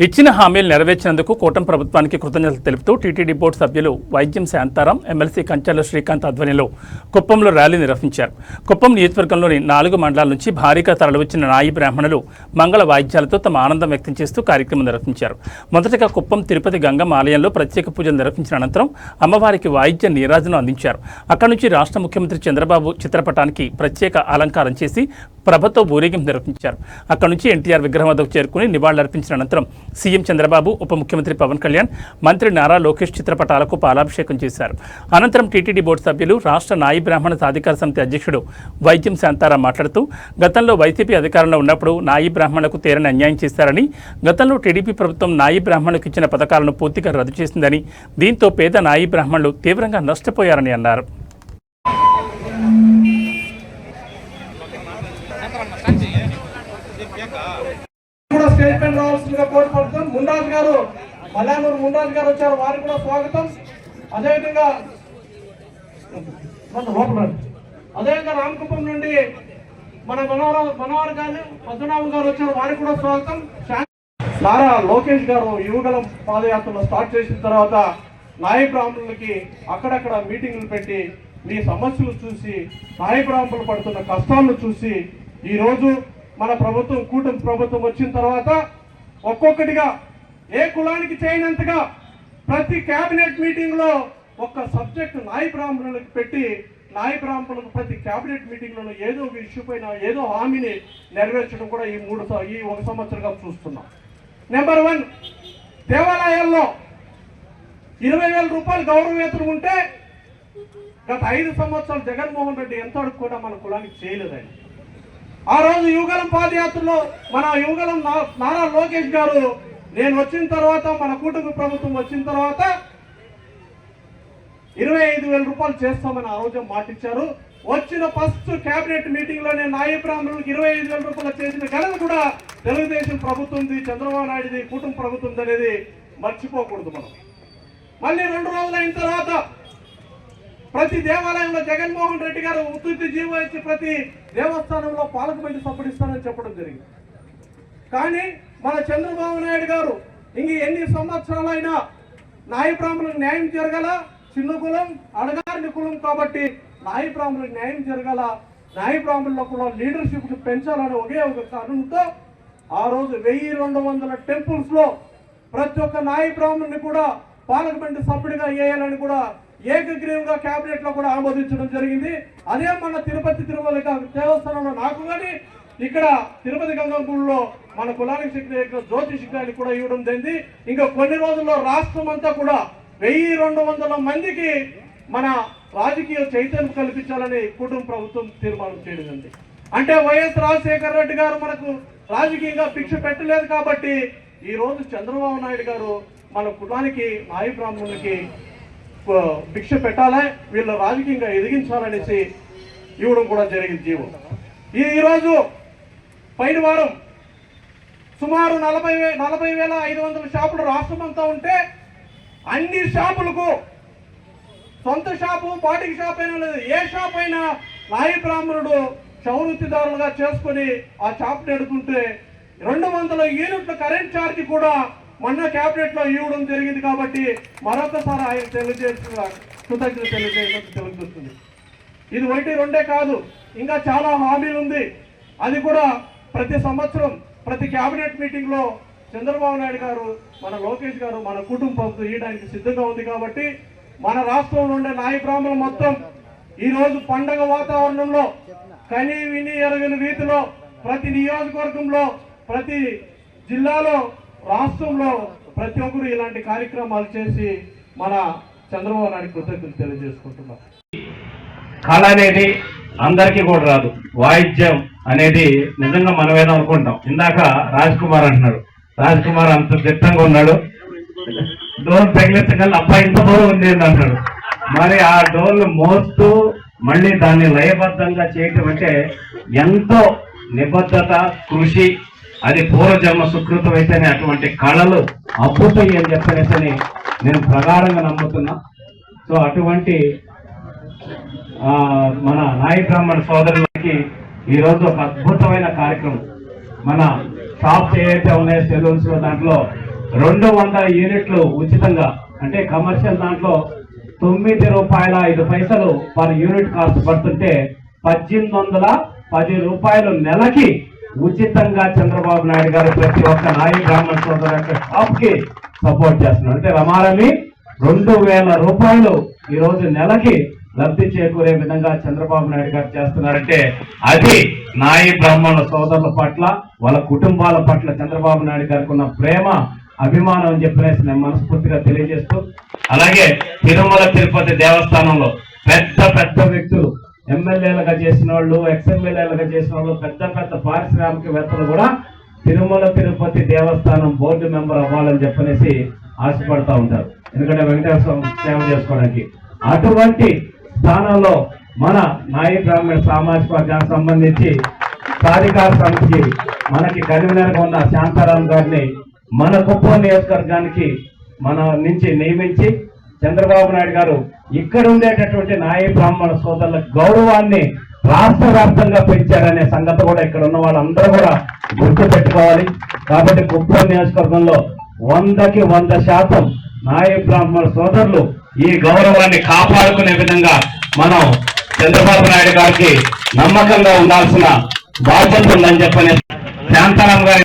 ఇచ్చిన హామీలు నెరవేర్చినందుకు కూటమి ప్రభుత్వానికి కృతజ్ఞతలు తెలుపుతూ టీటీడీ బోర్డు సభ్యులు వైద్యం శాంతారాం, ఎమ్మెల్సీ కంచర్ల శ్రీకాంత్ ఆధ్వర్యంలో కుప్పంలో ర్యాలీ నిర్వహించారు. కుప్పం నియోజకవర్గంలోని 4 మండలాల నుంచి భారీగా తరలివచ్చిన నాయి బ్రాహ్మణులు మంగళ వాయిద్యాలతో తమ ఆనందం వ్యక్తం చేస్తూ కార్యక్రమం నిర్వహించారు. మొదటగా కుప్పం తిరుపతి గంగమ్మ ఆలయంలో ప్రత్యేక పూజలు నిర్వహించిన అనంతరం అమ్మవారికి వాయిద్య నీరాజనం అందించారు. అక్కడి నుంచి రాష్ట్ర ముఖ్యమంత్రి చంద్రబాబు చిత్రపటానికి ప్రత్యేక అలంకారం చేసి ప్రభుత్వ ఊరేగింపు నిర్వహించారు. అక్కడి నుంచి ఎన్టీఆర్ విగ్రహం వద్దకు చేరుకుని నివాళులర్పించిన అనంతరం సీఎం చంద్రబాబు, ఉప ముఖ్యమంత్రి పవన్ కళ్యాణ్, మంత్రి నారా లోకేష్ చిత్రపటాలకు పాలాభిషేకం చేశారు. అనంతరం టీటీడీ బోర్డు సభ్యులు, రాష్ట్ర నాయి బ్రాహ్మణ సాధికార సమితి అధ్యక్షుడు వైద్యం శాంతారాం మాట్లాడుతూ గతంలో వైసీపీ అధికారంలో ఉన్నప్పుడు నాయి బ్రాహ్మణులకు తీరని అన్యాయం చేశారని, గతంలో టీడీపీ ప్రభుత్వం నాయి బ్రాహ్మణులకు ఇచ్చిన పథకాలను పూర్తిగా రద్దు చేసిందని, దీంతో పేద నాయి బ్రాహ్మణులు తీవ్రంగా నష్టపోయారని అన్నారు. స్టేట్మెంట్ రావాల్సిందిగా కోరుకుంటున్నాం. ముండాజ్ గారు, మల్లానూరు ముండాజ్ గారు వచ్చారు, వారికి కూడా స్వాగతం. అదేవిధంగా రామకుప్పం నుండి మన మనోహర్ గారు, పద్మనాభం గారు వచ్చారు, వారికి కూడా స్వాగతం. నారా లోకేష్ గారు యువగలం పాదయాత్రలో స్టార్ట్ చేసిన తర్వాత నాయి బ్రాహ్మణులకి అక్కడక్కడ మీటింగులు పెట్టి మీ సమస్యలు చూసి, నాయి బ్రాహ్మణులు పడుతున్న కష్టాలను చూసి, ఈరోజు మన ప్రభుత్వం, కూటమి ప్రభుత్వం వచ్చిన తర్వాత ఒక్కొక్కటిగా ఏ కులానికి చేయనంతగా ప్రతి కేబినెట్ మీటింగ్ లో ఒక్క సబ్జెక్ట్ నాయి బ్రాహ్మణులకు పెట్టి, నాయి బ్రాహ్మణులకు ప్రతి కేబినెట్ మీటింగ్ లో ఏదో ఒక ఇష్యూ పైన ఏదో హామీని నెరవేర్చడం కూడా ఈ 1 సంవత్సరంగా చూస్తున్నాం. నెంబర్ 1, దేవాలయాల్లో 20,000 రూపాయలు గౌరవవేతనం ఉంటే గత 5 సంవత్సరాలు జగన్మోహన్ రెడ్డి ఎంత కూడా మన కులానికి చేయలేదని. ఆ రోజు యువగలం పాదయాత్రలో మన యువగలం నారా లోకేష్ గారు, నేను వచ్చిన తర్వాత, మన కూటమి ప్రభుత్వం వచ్చిన తర్వాత 25,000 రూపాయలు చేస్తామని ఆ రోజు మాటిచ్చారు. వచ్చిన ఫస్ట్ కేబినెట్ మీటింగ్ లో నేను నాయి బ్రాహ్మణులకు 25,000 రూపాయలు చేసిన ఘనత కూడా తెలుగుదేశం ప్రభుత్వంది, చంద్రబాబు నాయుడుది, కూటమి ప్రభుత్వం అనేది మర్చిపోకూడదు మనం. మళ్ళీ 2 రోజులు అయిన తర్వాత ప్రతి దేవాలయంలో జగన్మోహన్ రెడ్డి గారు ఉత్తుత్తి జీవో ఇచ్చి ప్రతి దేవస్థానంలో పాలకమంది సప్పడిస్తానని చెప్పడం జరిగింది. కానీ మన చంద్రబాబు నాయుడు గారు ఇంక ఎన్ని సంవత్సరాలైనా నాయి బ్రాహ్మణులకు న్యాయం జరగాల, చిన్న కులం, అడగారిన కులం కాబట్టి నాయి బ్రాహ్మణులకు న్యాయం జరగాల, నాయి బ్రాహ్మణుల్లో కూడా లీడర్షిప్ పెంచాలని ఒకే ఒక కారణంతో ఆ రోజు 1200 టెంపుల్స్ లో ప్రతి ఒక్క నాయి బ్రాహ్మణుని కూడా పాలకమంది సభ్యుడిగా వేయాలని కూడా ఏకగ్రీవంగా కేబినెట్ లో కూడా ఆమోదించడం జరిగింది. అదే మన తిరుపతి తిరుమల దేవస్థానంలో నాకు కానీ, ఇక్కడ తిరుపతి గంగంగూళ్ళలో మన కులానికి చెందిన జ్యోతిష్ గారికి కూడా ఇవ్వడం జరిగింది. ఇంకా కొన్ని రోజుల్లో రాష్ట్రం అంతా కూడా 1200 మందికి మన రాజకీయ చైతన్యం కల్పించాలని కుటుంబ ప్రభుత్వం తీర్మానం చేయడం. అంటే వైఎస్ రాజశేఖర రెడ్డి గారు మనకు రాజకీయంగా భిక్ష పెట్టలేదు కాబట్టి ఈ రోజు చంద్రబాబు నాయుడు గారు మన కులానికి, నాయి బ్రాహ్మణులకి భిక్ష పెట్టాలి, వీళ్ళు రాజకీయంగా ఎదిగించాలనేసి ఇవ్వడం కూడా జరిగింది జీవో. ఈరోజు పైన వారం సుమారు 40,500 షాపులు రాష్ట్రం అంతా ఉంటే అన్ని షాపులకు సొంత షాపు, బాటికి షాప్ అయినా లేదు, ఏ షాప్ అయినా నాయి బ్రాహ్మణుడు చౌవృత్తిదారులుగా చేసుకుని ఆ షాప్ నడుపుతుంటే 200 యూనిట్ల కరెంట్ ఛార్జ్ కూడా మొన్న కేబినెట్ లో ఇవ్వడం జరిగింది. కాబట్టి మరొకసారి ఆయన కృతజ్ఞత తెలుస్తుంది. ఇది 1-2 కాదు, ఇంకా చాలా హామీలు ఉంది. అది కూడా ప్రతి సంవత్సరం ప్రతి కేబినెట్ మీటింగ్ లో చంద్రబాబు నాయుడు గారు, మన లోకేష్ గారు, మన కుటుంబం ఇవ్వడానికి సిద్ధంగా ఉంది. కాబట్టి మన రాష్ట్రంలో ఉండే నాయి బ్రాహ్మణులు మొత్తం ఈ రోజు పండగ వాతావరణంలో కని విని ఎరగని రీతిలో ప్రతి నియోజకవర్గంలో, ప్రతి జిల్లాలో, రాష్ట్రంలో ప్రతి ఒక్కరు ఇలాంటి కార్యక్రమాలు చేసి మన చంద్రబాబు నాయుడు కృతజ్ఞతలు తెలియజేసుకుంటున్నారు. కళ అనేది అందరికీ కూడా రాదు. వాయిద్యం అనేది నిజంగా మనం ఏదో అనుకుంటాం. ఇందాక రాజ్ కుమార్ అంటున్నాడు, రాజ్ కుమార్ అంత దిట్టంగా ఉన్నాడు, డోర్ తగిలించగల అబ్బాయి ఇంత దూరం ఉంది అంటాడు. మరి ఆ డోర్లు మోస్తూ మళ్ళీ దాన్ని లయబద్ధంగా చేయటం అంటే ఎంతో నిబద్ధత, కృషి, అది పూర్వజన్మ సుకృతం అయితేనే అటువంటి కళలు అద్భుతం అని చెప్పనేసని నేను ప్రగాఢంగా నమ్ముతున్నా. సో అటువంటి మన నాయి బ్రాహ్మణ సోదరులకి ఈరోజు ఒక అద్భుతమైన కార్యక్రమం. మన షాప్స్ ఏవైతే ఉన్నాయో సెలూన్స్ లో, దాంట్లో 200 యూనిట్లు ఉచితంగా, అంటే కమర్షియల్ దాంట్లో ₹9.05 పర్ యూనిట్ కాస్ట్ పడుతుంటే 1810 నెలకి ఉచితంగా చంద్రబాబు నాయుడు గారు ప్రతి ఒక్క నాయి బ్రాహ్మణ సోదరు యొక్క షాప్ కి సపోర్ట్ చేస్తున్నారు. అంటే రమారమి ₹2000 ఈ రోజు నెలకి లబ్ధి చేకూరే విధంగా చంద్రబాబు నాయుడు గారు చేస్తున్నారంటే అది నాయి బ్రాహ్మణ సోదరుల పట్ల, వాళ్ళ కుటుంబాల పట్ల చంద్రబాబు నాయుడు గారికి ఉన్న ప్రేమ, అభిమానం అని చెప్పనేసి నేను మనస్ఫూర్తిగా తెలియజేస్తూ, అలాగే తిరుమల తిరుపతి దేవస్థానంలో పెద్ద పెద్ద వ్యక్తులు, ఎమ్మెల్యేలుగా చేసిన వాళ్ళు, ఎక్స్ఎమ్మెల్యేలుగా చేసిన వాళ్ళు, పెద్ద పెద్ద పారిశ్రామికవేత్తలు కూడా తిరుమల తిరుపతి దేవస్థానం బోర్డు మెంబర్ అవ్వాలని చెప్పనేసి ఆశపడతా ఉంటారు. ఎందుకంటే వెంకటేశ్వర సేవ చేసుకోవడానికి. అటువంటి స్థానంలో మన నాయి బ్రాహ్మణ సామాజిక వర్గానికి సంబంధించి సాధికార సమితికి మనకి కన్వీనర్గా ఉన్న శాంతారాం గారిని మన కుప్పం నియోజకవర్గానికి మన నుంచి నియమించి చంద్రబాబు నాయుడు గారు ఇక్కడ ఉండేటటువంటి నాయి బ్రాహ్మణ సోదరుల గౌరవాన్ని రాష్ట్ర వ్యాప్తంగా పెంచారనే సంగతి కూడా ఇక్కడ ఉన్న వాళ్ళందరూ కూడా గుర్తు పెట్టుకోవాలి. కాబట్టి కుప్పం నియోజకవర్గంలో 100కి 100% నాయి బ్రాహ్మణ సోదరులు ఈ గౌరవాన్ని కాపాడుకునే విధంగా మనం చంద్రబాబు నాయుడు గారికి నమ్మకంగా ఉండాల్సిన బాధ్యత ఉందని చెప్పని శాంతారాం గారి